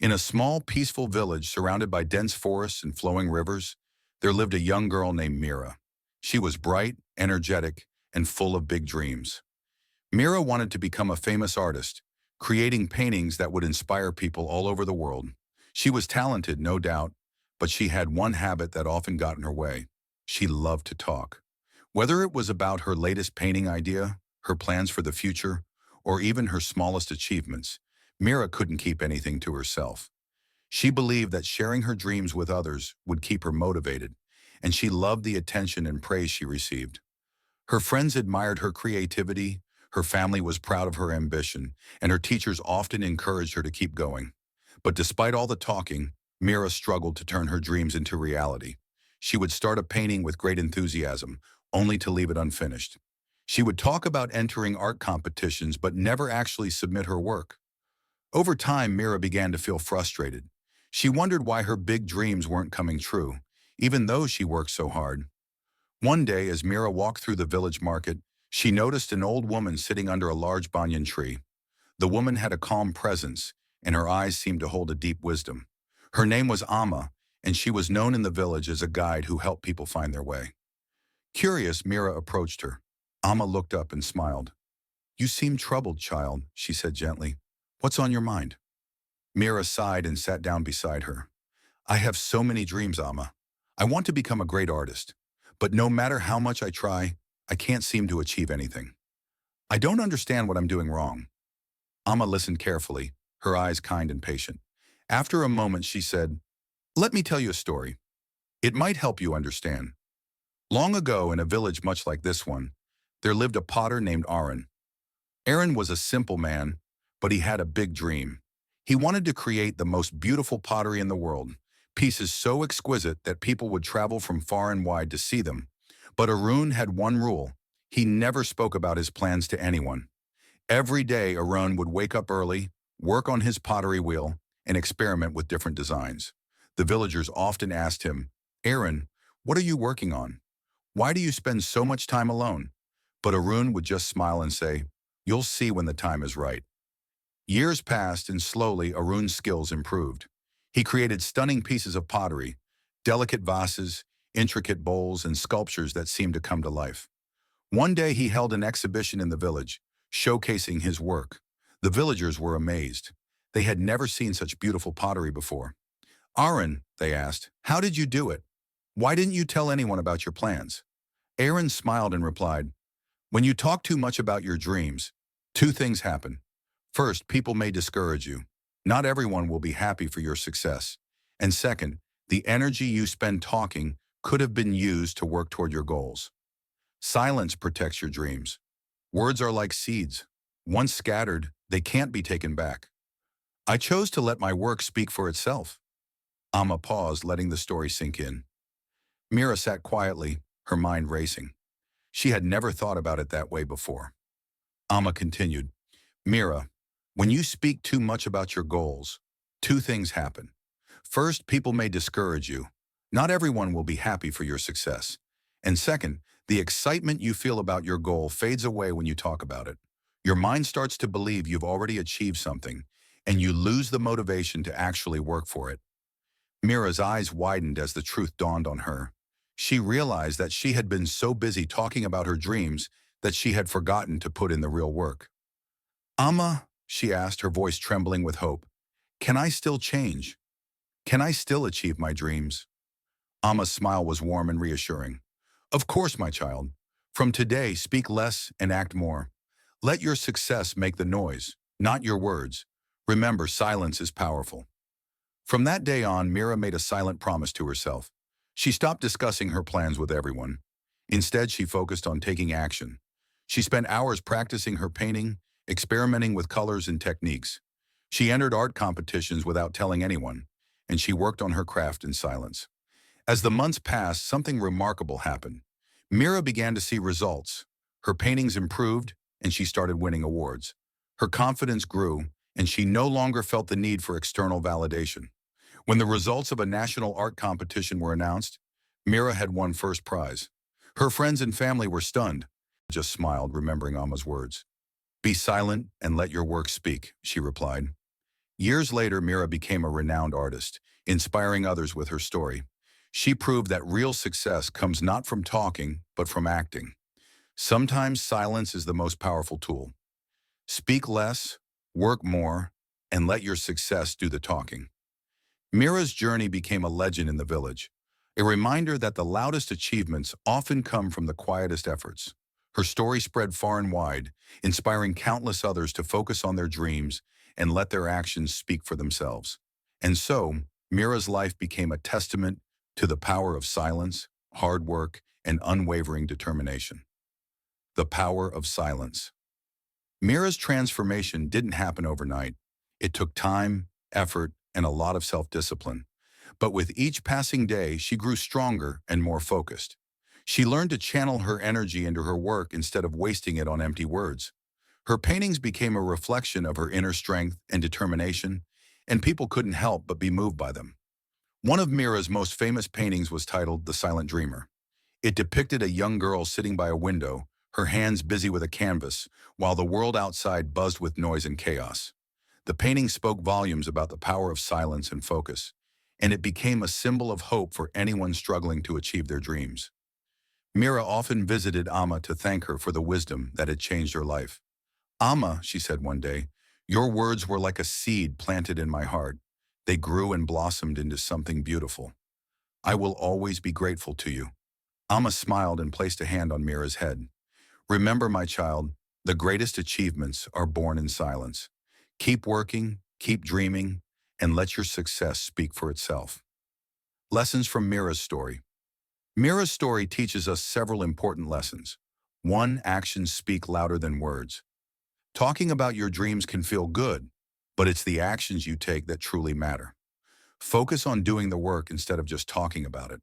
In a small, peaceful village surrounded by dense forests and flowing rivers, there lived a young girl named Mira. She was bright, energetic, and full of big dreams. Mira wanted to become a famous artist, creating paintings that would inspire people all over the world. She was talented, no doubt, but she had one habit that often got in her way. She loved to talk. Whether it was about her latest painting idea, her plans for the future, or even her smallest achievements, Mira couldn't keep anything to herself. She believed that sharing her dreams with others would keep her motivated, and she loved the attention and praise she received. Her friends admired her creativity, her family was proud of her ambition, and her teachers often encouraged her to keep going. But despite all the talking, Mira struggled to turn her dreams into reality. She would start a painting with great enthusiasm, only to leave it unfinished. She would talk about entering art competitions but never actually submit her work. Over time, Mira began to feel frustrated. She wondered why her big dreams weren't coming true, even though she worked so hard. One day, as Mira walked through the village market, she noticed an old woman sitting under a large banyan tree. The woman had a calm presence, and her eyes seemed to hold a deep wisdom. Her name was Amma, and she was known in the village as a guide who helped people find their way. Curious, Mira approached her. Amma looked up and smiled. "You seem troubled, child," she said gently. "What's on your mind?" Mira sighed and sat down beside her. "I have so many dreams, Amma. I want to become a great artist. But no matter how much I try, I can't seem to achieve anything. I don't understand what I'm doing wrong." Amma listened carefully, her eyes kind and patient. After a moment, she said, "Let me tell you a story. It might help you understand. Long ago, in a village much like this one, there lived a potter named Aaron. Aaron was a simple man, but he had a big dream. He wanted to create the most beautiful pottery in the world, pieces so exquisite that people would travel from far and wide to see them. But Arun had one rule. He never spoke about his plans to anyone. Every day, Arun would wake up early, work on his pottery wheel, and experiment with different designs. The villagers often asked him, "Aaron, what are you working on? Why do you spend so much time alone?" But Arun would just smile and say, "You'll see when the time is right." Years passed, and slowly Arun's skills improved. He created stunning pieces of pottery, delicate vases, intricate bowls, and sculptures that seemed to come to life. One day he held an exhibition in the village, showcasing his work. The villagers were amazed. They had never seen such beautiful pottery before. "Aaron," they asked, "how did you do it? Why didn't you tell anyone about your plans?" Aaron smiled and replied, "When you talk too much about your dreams, two things happen. First, people may discourage you. Not everyone will be happy for your success. And second, the energy you spend talking could have been used to work toward your goals. Silence protects your dreams. Words are like seeds. Once scattered, they can't be taken back. I chose to let my work speak for itself." Amma paused, letting the story sink in. Mira sat quietly, her mind racing. She had never thought about it that way before. Amma continued, "Mira, when you speak too much about your goals, two things happen. First, people may discourage you. Not everyone will be happy for your success. And second, the excitement you feel about your goal fades away when you talk about it. Your mind starts to believe you've already achieved something, and you lose the motivation to actually work for it." Mira's eyes widened as the truth dawned on her. She realized that she had been so busy talking about her dreams that she had forgotten to put in the real work. "Amma," she asked, her voice trembling with hope, "can I still change? Can I still achieve my dreams?" Amma's smile was warm and reassuring. "Of course, my child. From today, speak less and act more. Let your success make the noise, not your words. Remember, silence is powerful." From that day on, Mira made a silent promise to herself. She stopped discussing her plans with everyone. Instead, she focused on taking action. She spent hours practicing her painting, experimenting with colors and techniques. She entered art competitions without telling anyone, and she worked on her craft in silence. As the months passed, something remarkable happened. Mira began to see results. Her paintings improved, and she started winning awards. Her confidence grew, and she no longer felt the need for external validation. When the results of a national art competition were announced, Mira had won first prize. Her friends and family were stunned. Just smiled, remembering Amma's words. "Be silent and let your work speak," she replied. Years later, Mira became a renowned artist, inspiring others with her story. She proved that real success comes not from talking, but from acting. Sometimes silence is the most powerful tool. Speak less, work more, and let your success do the talking. Mira's journey became a legend in the village, a reminder that the loudest achievements often come from the quietest efforts. Her story spread far and wide, inspiring countless others to focus on their dreams and let their actions speak for themselves. And so, Mira's life became a testament to the power of silence, hard work, and unwavering determination. The power of silence. Mira's transformation didn't happen overnight. It took time, effort, and a lot of self-discipline. But with each passing day, she grew stronger and more focused. She learned to channel her energy into her work instead of wasting it on empty words. Her paintings became a reflection of her inner strength and determination, and people couldn't help but be moved by them. One of Mira's most famous paintings was titled The Silent Dreamer. It depicted a young girl sitting by a window, her hands busy with a canvas, while the world outside buzzed with noise and chaos. The painting spoke volumes about the power of silence and focus, and it became a symbol of hope for anyone struggling to achieve their dreams. Mira often visited Amma to thank her for the wisdom that had changed her life. "Amma," she said one day, "your words were like a seed planted in my heart. They grew and blossomed into something beautiful. I will always be grateful to you." Amma smiled and placed a hand on Mira's head. "Remember, my child, the greatest achievements are born in silence. Keep working, keep dreaming, and let your success speak for itself." Lessons from Mira's story. Mira's story teaches us several important lessons. 1. Actions speak louder than words. Talking about your dreams can feel good, but it's the actions you take that truly matter. Focus on doing the work instead of just talking about it.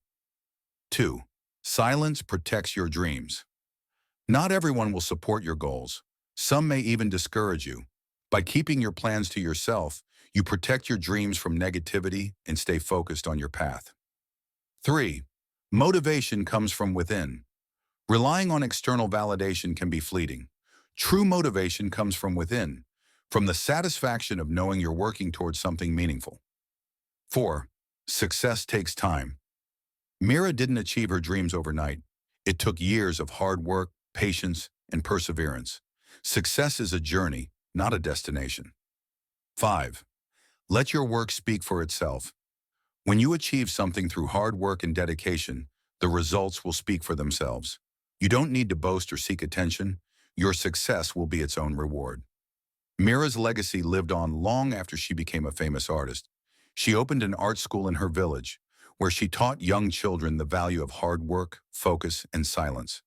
2. Silence protects your dreams. Not everyone will support your goals. Some may even discourage you. By keeping your plans to yourself, you protect your dreams from negativity and stay focused on your path. 3. Motivation comes from within. Relying on external validation can be fleeting. True motivation comes from within, from the satisfaction of knowing you're working towards something meaningful. 4. Success takes time. Mira didn't achieve her dreams overnight. It took years of hard work, patience, and perseverance. Success is a journey, not a destination. 5. Let your work speak for itself. When you achieve something through hard work and dedication, the results will speak for themselves. You don't need to boast or seek attention. Your success will be its own reward. Mira's legacy lived on long after she became a famous artist. She opened an art school in her village, where she taught young children the value of hard work, focus, and silence.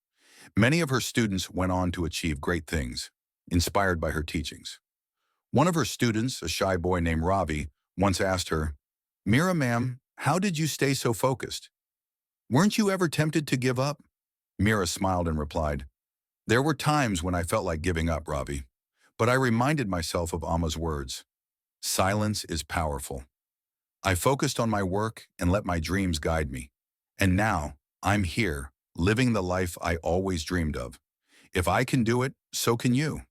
Many of her students went on to achieve great things, inspired by her teachings. One of her students, a shy boy named Ravi, once asked her, "Mira, ma'am, how did you stay so focused? Weren't you ever tempted to give up?" Mira smiled and replied, "There were times when I felt like giving up, Ravi, but I reminded myself of Amma's words. Silence is powerful. I focused on my work and let my dreams guide me. And now, I'm here, living the life I always dreamed of. If I can do it, so can you."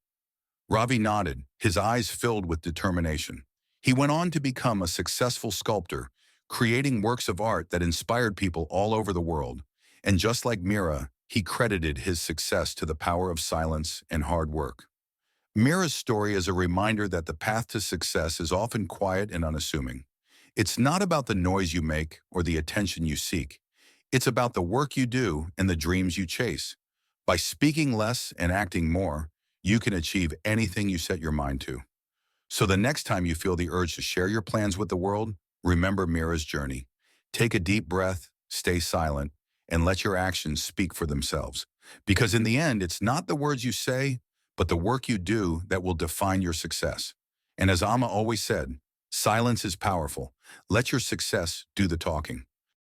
Ravi nodded, his eyes filled with determination. He went on to become a successful sculptor, creating works of art that inspired people all over the world. And just like Mira, he credited his success to the power of silence and hard work. Mira's story is a reminder that the path to success is often quiet and unassuming. It's not about the noise you make or the attention you seek. It's about the work you do and the dreams you chase. By speaking less and acting more, you can achieve anything you set your mind to. So the next time you feel the urge to share your plans with the world, remember Mira's journey. Take a deep breath, stay silent, and let your actions speak for themselves. Because in the end, it's not the words you say, but the work you do that will define your success. And as Amma always said, silence is powerful. Let your success do the talking.